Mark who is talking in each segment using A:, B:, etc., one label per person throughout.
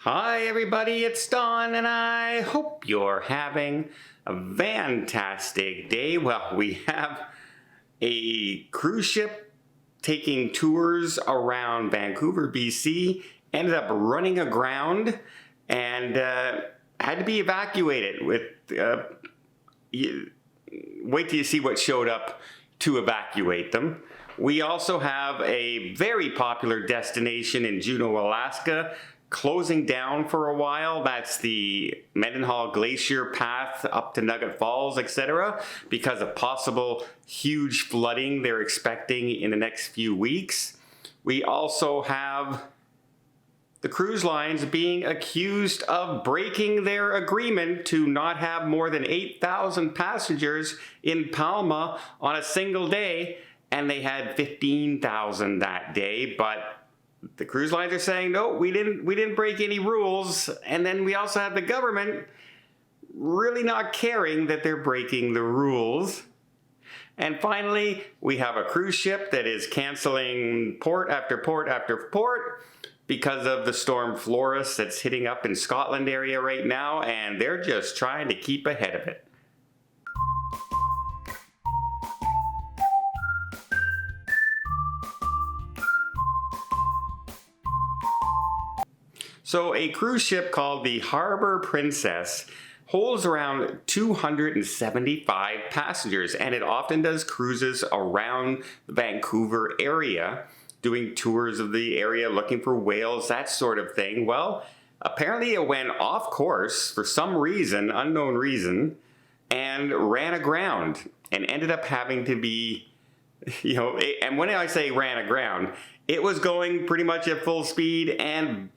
A: Hi everybody, it's Don and I hope you're having a fantastic day. Well, we have a cruise ship taking tours around Vancouver, BC, ended up running aground and had to be evacuated with, wait till you see what showed up to evacuate them. We also have a very popular destination in Juneau, Alaska, closing down for a while. That's the Mendenhall Glacier path up to Nugget Falls, etc., because of possible huge flooding they're expecting in the next few weeks. We also have the cruise lines being accused of breaking their agreement to not have more than 8,000 passengers in Palma on a single day, and they had 15,000 that day, but the cruise lines are saying, no, we didn't break any rules. And then we also have the government really not caring that they're breaking the rules. And finally, we have a cruise ship that is canceling port after port after port because of the storm Florence that's hitting up in Scotland area right now, and they're just trying to keep ahead of it. So a cruise ship called the Harbor Princess holds around 275 passengers, and it often does cruises around the Vancouver area, doing tours of the area, looking for whales, that sort of thing. Well, apparently it went off course for some reason, unknown reason, and ran aground and ended up having to be, and when I say ran aground, it was going pretty much at full speed and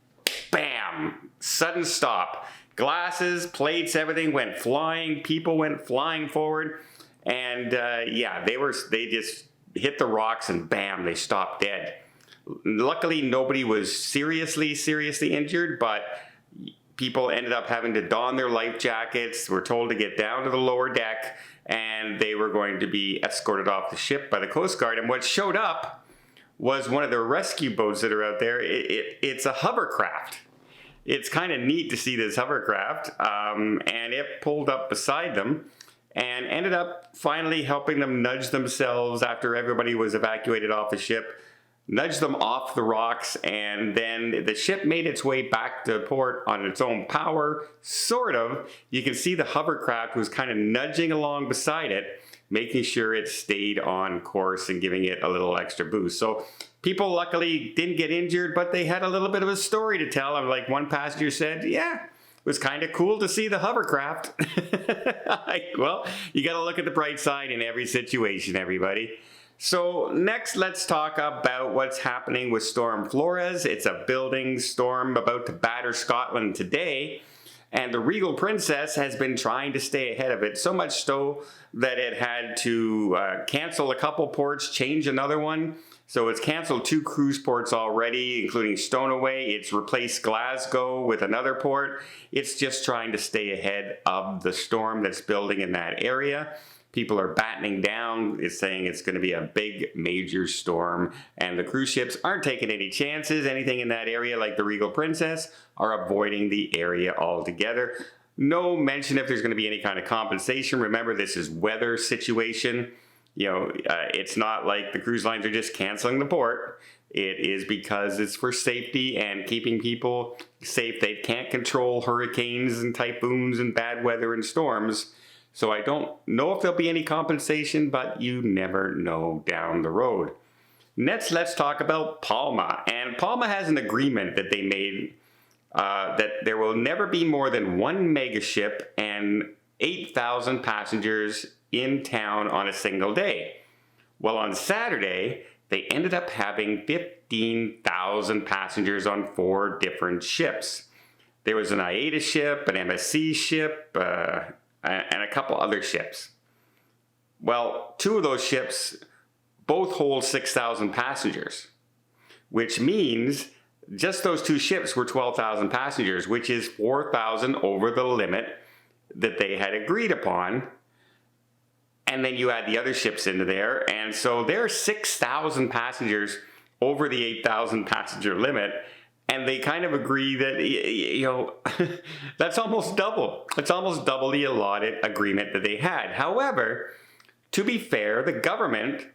A: bam, sudden stop. Glasses, plates, everything went flying. People went flying forward, and they just hit the rocks and bam, they stopped dead. Luckily, nobody was seriously injured, but people ended up having to don their life jackets, were told to get down to the lower deck, and they were going to be escorted off the ship by the Coast Guard. And what showed up was one of the rescue boats that are out there. It's a hovercraft. It's kind of neat to see this hovercraft, and it pulled up beside them and ended up finally helping them nudge themselves after everybody was evacuated off the ship, nudged them off the rocks, and then the ship made its way back to port on its own power, sort of. You can see the hovercraft was kind of nudging along beside it, making sure it stayed on course and giving it a little extra boost. So people luckily didn't get injured, but they had a little bit of a story to tell. Like one passenger said, yeah, it was kind of cool to see the hovercraft. Well, you got to look at the bright side in every situation, everybody. So next, let's talk about what's happening with Storm Florence. It's a building storm about to batter Scotland today. And the Regal Princess has been trying to stay ahead of it, so much so that it had to cancel a couple ports, change another one. So it's canceled 2 cruise ports already, including Stowaway. It's replaced Glasgow with another port. It's just trying to stay ahead of the storm that's building in that area. People are battening down. It's saying it's going to be a big, major storm, and the cruise ships aren't taking any chances. Anything in that area, like the Regal Princess, are avoiding the area altogether. No mention if there's going to be any kind of compensation. Remember, this is weather situation. It's not like the cruise lines are just canceling the port. It is because it's for safety and keeping people safe. They can't control hurricanes and typhoons and bad weather and storms. So I don't know if there'll be any compensation, but you never know down the road. Next, let's talk about Palma. And Palma has an agreement that they made that there will never be more than 1 megaship and 8,000 passengers in town on a single day. Well, on Saturday, they ended up having 15,000 passengers on 4 different ships. There was an AIDA ship, an MSC ship, and a couple other ships. Well, 2 of those ships both hold 6,000 passengers, which means just those 2 ships were 12,000 passengers, which is 4,000 over the limit that they had agreed upon. And then you add the other ships into there, and so there are 6,000 passengers over the 8,000 passenger limit, And they kind of agree that, you know, that's almost double. It's almost double the allotted agreement that they had. However, to be fair, the government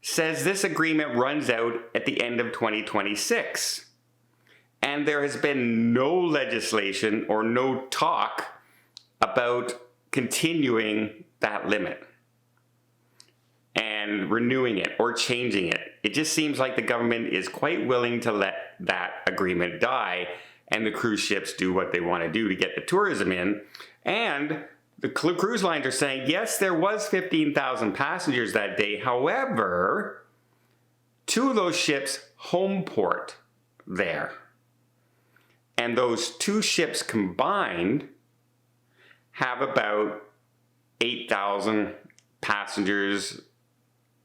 A: says this agreement runs out at the end of 2026. And there has been no legislation or no talk about continuing that limit and renewing it or changing it. It just seems like the government is quite willing to let that agreement die and the cruise ships do what they want to do to get the tourism in. And the cruise lines are saying, yes, there was 15,000 passengers that day. However, 2 of those ships home port there. And those 2 ships combined have about 8,000 passengers,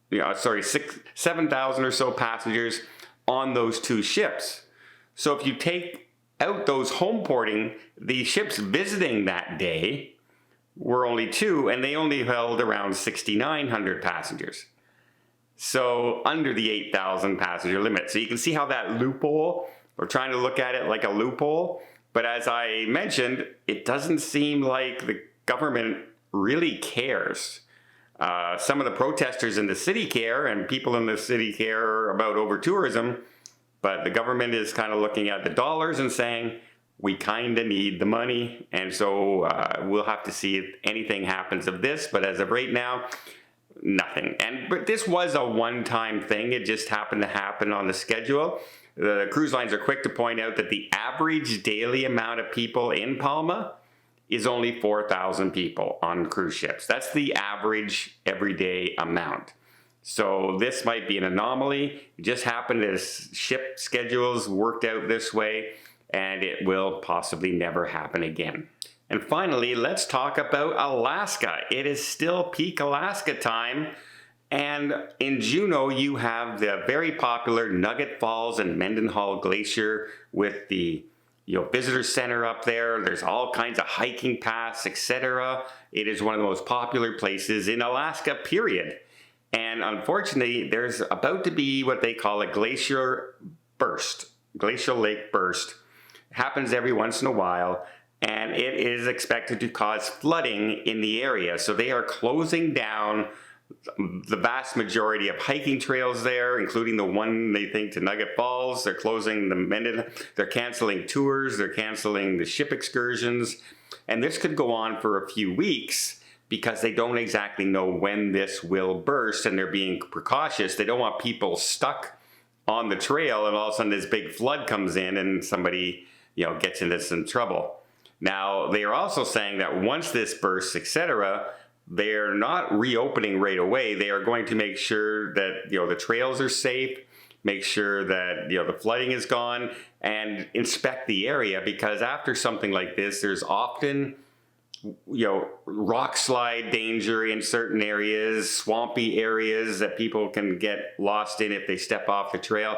A: 7,000 or so passengers on those 2 ships. So if you take out those home porting, the ships visiting that day were only 2, and they only held around 6,900 passengers. So under the 8,000 passenger limit. So you can see how that loophole, we're trying to look at it like a loophole, but as I mentioned, it doesn't seem like the government really cares. Some of the protesters in the city care, and people in the city care about over-tourism, but the government is kind of looking at the dollars and saying, we kind of need the money, and so we'll have to see if anything happens of this, but as of right now, nothing. But this was a one-time thing. It just happened to happen on the schedule. The cruise lines are quick to point out that the average daily amount of people in Palma is only 4,000 people on cruise ships. That's the average everyday amount. So this might be an anomaly. It just happened as ship schedules worked out this way, and it will possibly never happen again. And finally, let's talk about Alaska. It is still peak Alaska time, and in Juneau you have the very popular Nugget Falls and Mendenhall Glacier with the visitor center up there. There's all kinds of hiking paths, etc. It is one of the most popular places in Alaska, period. And unfortunately, there's about to be what they call a glacier burst, glacial lake burst. It happens every once in a while, and it is expected to cause flooding in the area. So they are closing down the vast majority of hiking trails there, including the one they think to Nugget Falls. They're closing they're canceling tours, they're canceling the ship excursions, and this could go on for a few weeks because they don't exactly know when this will burst, and they're being precautious. They don't want people stuck on the trail and all of a sudden this big flood comes in and somebody gets into some trouble. Now they are also saying that once this bursts, etc., they're not reopening right away. They are going to make sure that the trails are safe, make sure that the flooding is gone, and inspect the area, because after something like this, there's often rock slide danger in certain areas, swampy areas that people can get lost in if they step off the trail.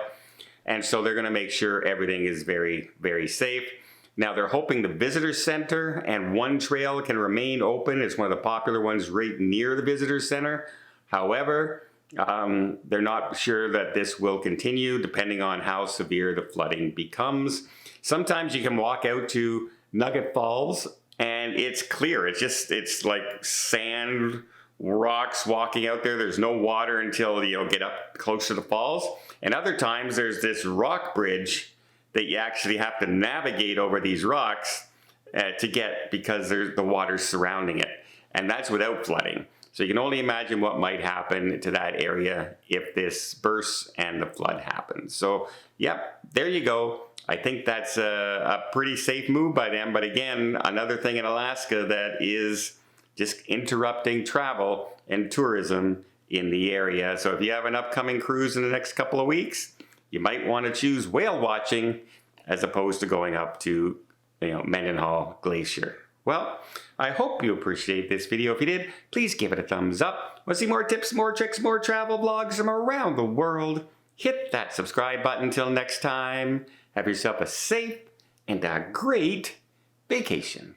A: And so they're going to make sure everything is very, very safe. Now they're hoping the visitor center and one trail can remain open. It's one of the popular ones right near the visitor center. However, they're not sure that this will continue depending on how severe the flooding becomes. Sometimes you can walk out to Nugget Falls and it's clear. It's like sand, rocks walking out there. There's no water until you get up close to the falls. And other times there's this rock bridge that you actually have to navigate over these rocks to get, because there's the water surrounding it. And that's without flooding. So you can only imagine what might happen to that area if this bursts and the flood happens. So, yep, there you go. I think that's a pretty safe move by them. But again, another thing in Alaska that is just interrupting travel and tourism in the area. So if you have an upcoming cruise in the next couple of weeks, you might want to choose whale watching as opposed to going up to Mendenhall Glacier. Well, I hope you appreciate this video. If you did, please give it a thumbs up. Want to see more tips, more tricks, more travel vlogs from around the world? Hit that subscribe button. Until next time, have yourself a safe and a great vacation.